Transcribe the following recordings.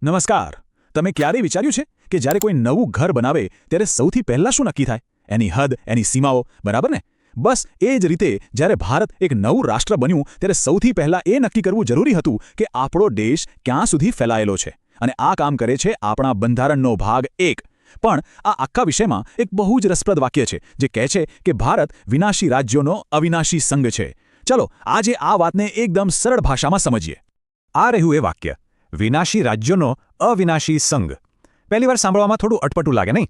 નમસ્કાર. તમે ક્યારેય વિચાર્યું છે કે જ્યારે કોઈ નવું ઘર બનાવે ત્યારે સૌથી પહેલાં શું નક્કી થાય? એની હદ, એની સીમાઓ, બરાબર ને? બસ એ જ રીતે જ્યારે ભારત એક નવું રાષ્ટ્ર બન્યું ત્યારે સૌથી પહેલાં એ નક્કી કરવું જરૂરી હતું કે આપણો દેશ ક્યાં સુધી ફેલાયેલો છે. અને આ કામ કરે છે આપણા બંધારણનો ભાગ 1. પણ આ આખા વિષયમાં એક બહુ જ રસપ્રદ વાક્ય છે જે કહે છે કે ભારત વિનાશી રાજ્યોનો અવિનાશી સંઘ છે. ચલો આજે આ વાતને એકદમ સરળ ભાષામાં સમજીએ. આ રહ્યું એ વાક્ય, વિનાશી રાજ્યોનો અવિનાશી સંઘ. પહેલીવાર સાંભળવામાં થોડું અટપટું લાગે નહીં?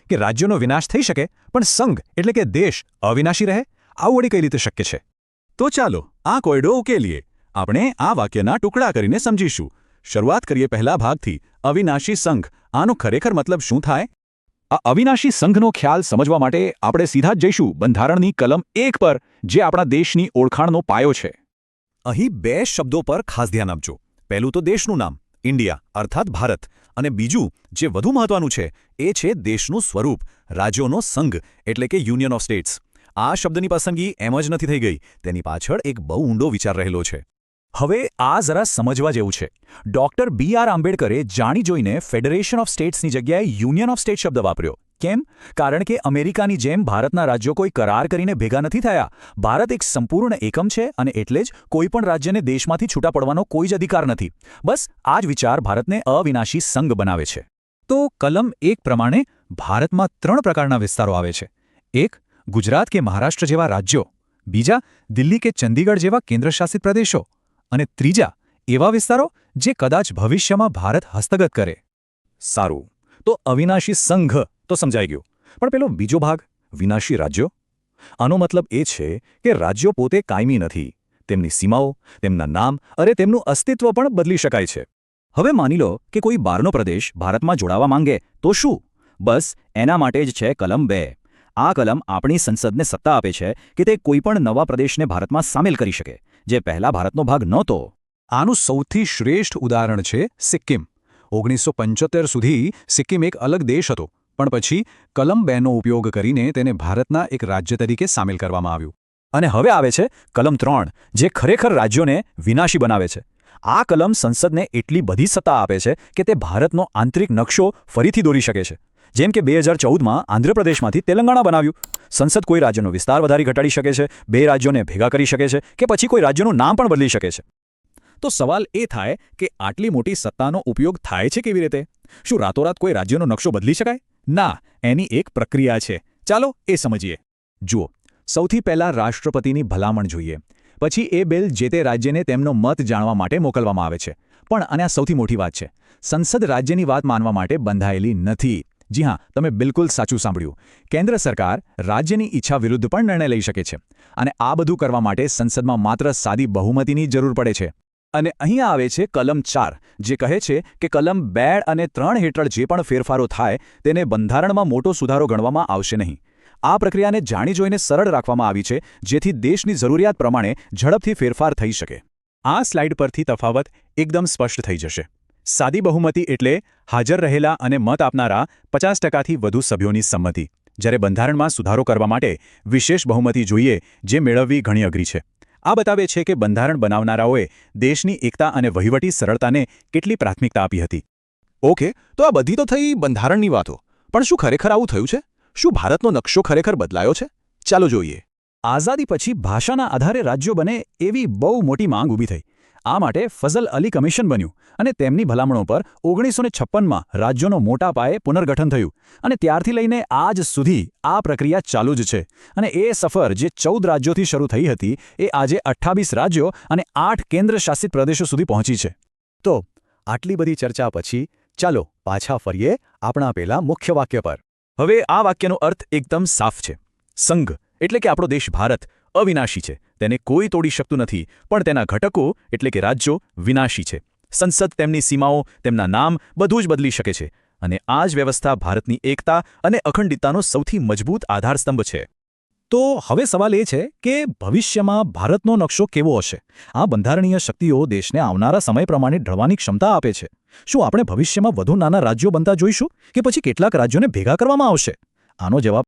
કે રાજ્યોનો વિનાશ થઈ શકે પણ સંઘ એટલે કે દેશ અવિનાશી રહે? આવું વળી કઈ રીતે શક્ય છે? તો ચાલો આ કોયડો ઉકેલીએ. આપણે આ વાક્યના ટુકડા કરીને સમજીશું. શરૂઆત કરીએ પહેલા ભાગથી, અવિનાશી સંઘ. આનો ખરેખર મતલબ શું થાય? આ અવિનાશી સંઘનો ખ્યાલ સમજવા માટે આપણે સીધા જ જઈશું બંધારણની કલમ 1 પર, જે આપણા દેશની ઓળખાણનો પાયો છે. અહીં 2 શબ્દો પર ખાસ ધ્યાન આપજો. પહેલું તો દેશનું નામ, ઇન્ડિયા અર્થાત ભારત, અને બીજું જે વધુ મહત્વનું છે એ છે દેશનું સ્વરૂપ, રાજ્યોનો સંઘ એટલે કે યુનિયન ઓફ સ્ટેટ્સ. આ શબ્દની પસંદગી એમ જ નથી થઈ ગઈ, તેની પાછળ એક બહુ ઊંડો વિચાર રહેલો છે. હવે આ જરા સમજવા જેવું છે. Doctor B.R. આંબેડકરે જાણી જોઈને ફેડરેશન ઓફ સ્ટેટ્સની જગ્યાએ યુનિયન ઓફ સ્ટેટ્સ શબ્દ વાપર્યો. કેમ? કારણ કે અમેરિકાની જેમ ભારતના રાજ્યો કોઈ કરાર કરીને ભેગા નથી થયા. ભારત એક સંપૂર્ણ એકમ છે અને એટલે જ કોઈપણ રાજ્યને દેશમાંથી છૂટા પડવાનો કોઈ જ અધિકાર નથી. બસ આ જ વિચાર ભારતને અવિનાશી સંઘ બનાવે છે. તો કલમ 1 પ્રમાણે ભારતમાં 3 પ્રકારના વિસ્તારો આવે છે. 1. ગુજરાત કે મહારાષ્ટ્ર જેવા રાજ્યો. 2. દિલ્હી કે ચંદીગઢ જેવા કેન્દ્રશાસિત પ્રદેશો. અને 3. એવા વિસ્તારો જે કદાચ ભવિષ્યમાં ભારત હસ્તગત કરે. સારું, તો અવિનાશી સંઘ તો સમજાઈ ગયું, પણ પેલો બીજો ભાગ, વિનાશી રાજ્યો? આનો મતલબ એ છે કે રાજ્યો પોતે કાયમી નથી. તેમની સીમાઓ, તેમના નામ અને તેમનું અસ્તિત્વ પણ બદલી શકાય છે. હવે માની લો કે કોઈ બહારનો પ્રદેશ ભારતમાં જોડાવા માંગે તો શું? બસ એના માટે જ છે કલમ 2. આ કલમ આપણી સંસદને સત્તા આપે છે કે તે કોઈપણ નવા પ્રદેશને ભારતમાં સામેલ કરી શકે, જે પહેલા ભારતનો ભાગ નહોતો. આનું સૌથી શ્રેષ્ઠ ઉદાહરણ છે સિક્કિમ. 1975 સુધી સિક્કિમ એક અલગ દેશ હતો, પણ પછી કલમ 2નો ઉપયોગ કરીને તેને ભારતના એક રાજ્ય તરીકે સામેલ કરવામાં આવ્યું. અને હવે આવે છે કલમ 3, જે ખરેખર રાજ્યોને વિનાશી બનાવે છે. આ કલમ સંસદને એટલી બધી સત્તા આપે છે કે તે ભારતનો આંતરિક નકશો ફરીથી દોરી શકે છે. જેમ કે 2014માં આંધ્રપ્રદેશમાંથી તેલંગાણા બનાવ્યું. સંસદ કોઈ રાજ્યનો વિસ્તાર વધારી ઘટાડી શકે છે, 2 રાજ્યોને ભેગા કરી શકે છે, કે પછી કોઈ રાજ્યનું નામ પણ બદલી શકે છે. તો સવાલ એ થાય કે આટલી મોટી સત્તાનો ઉપયોગ થાય છે કેવી રીતે? શું રાતોરાત કોઈ રાજ્યનો નકશો બદલી શકાય? ના, એની એક પ્રક્રિયા છે. ચાલો એ સમજીએ. જુઓ, સૌથી પહેલાં રાષ્ટ્રપતિની ભલામણ જોઈએ. પછી એ બિલ જે તે રાજ્યને તેમનો મત જાણવા માટે મોકલવામાં આવે છે. પણ અને આ સૌથી મોટી વાત છે, સંસદ રાજ્યની વાત માનવા માટે બંધાયેલી નથી. જી હા, તમે બિલકુલ સાચું સાંભળ્યું. કેન્દ્ર સરકાર રાજ્યની ઈચ્છા વિરુદ્ધ પણ નિર્ણય લઈ શકે છે. અને આ બધું કરવા માટે સંસદમાં માત્ર સાદી બહુમતીની જરૂર પડે છે. અને અહીંયા આવે છે કલમ 4, જે કહે છે કે કલમ 2 અને 3 હેઠળ જે પણ ફેરફારો થાય તેને બંધારણમાં મોટો સુધારો ગણવામાં આવશે નહીં. આ પ્રક્રિયાને જાણી જોઈને સરળ રાખવામાં આવી છે, જેથી દેશની જરૂરિયાત પ્રમાણે ઝડપથી ફેરફાર થઈ શકે. આ સ્લાઇડ પરથી તફાવત એકદમ સ્પષ્ટ થઈ જશે. સાદી બહુમતી એટલે હાજર રહેલા અને મત આપનારા 50%થી વધુ સભ્યોની સંમતિ, જ્યારે બંધારણમાં સુધારો કરવા માટે વિશેષ બહુમતી જોઈએ, જે મેળવવી ઘણી અઘરી છે. આ બતાવે છે કે બંધારણ બનાવનારાઓએ દેશની એકતા અને વહીવટી સરળતાને કેટલી પ્રાથમિકતા આપી હતી. ઓકે, તો આ બધી તો થઈ બંધારણની વાતો. પણ શું ખરેખર આવું થયું છે? શું ભારતનો નકશો ખરેખર બદલાયો છે? ચાલો જોઈએ. આઝાદી પછી ભાષાના આધારે રાજ્યો બને એવી બહુ મોટી માંગ ઊભી થઈ. આ માટે ફઝલ અલી કમિશન બન્યું અને તેમની ભલામણો પર 1956માં રાજ્યોનો મોટા પાયે પુનર્ગઠન થયું. અને ત્યારથી લઈને આજ સુધી આ પ્રક્રિયા ચાલુ જ છે. અને એ સફર જે 14 રાજ્યોથી શરૂ થઈ હતી એ આજે 28 રાજ્યો અને 8 કેન્દ્રશાસિત પ્રદેશો સુધી પહોંચી છે. તો આટલી બધી ચર્ચા પછી ચાલો પાછા ફરીએ આપણા પેલા મુખ્ય વાક્ય પર. હવે આ વાક્યનો અર્થ એકદમ સાફ છે. સંઘ એટલે કે આપણો દેશ ભારત અવિનાશી છે. તેને કોઈ તોડી શકતું નથી, પણ તેના ઘટકો એટલે કે રાજ્યો વિનાશી છે. સંસદ તેમની સીમાઓ, તેમના નામ બધું જ બદલી શકે છે. અને આ જ વ્યવસ્થા ભારતની એકતા અને અખંડિતતાનો સૌથી મજબૂત આધારસ્તંભ છે. તો હવે સવાલ એ છે કે ભવિષ્યમાં ભારતનો નકશો કેવો હશે? આ બંધારણીય શક્તિઓ દેશને આવનારા સમય પ્રમાણે ઢળવાની ક્ષમતા આપે છે. શું આપણે ભવિષ્યમાં વધુ નાના રાજ્યો બનતા જોઈશું કે પછી કેટલાક રાજ્યોને ભેગા કરવામાં આવશે? આનો જવાબ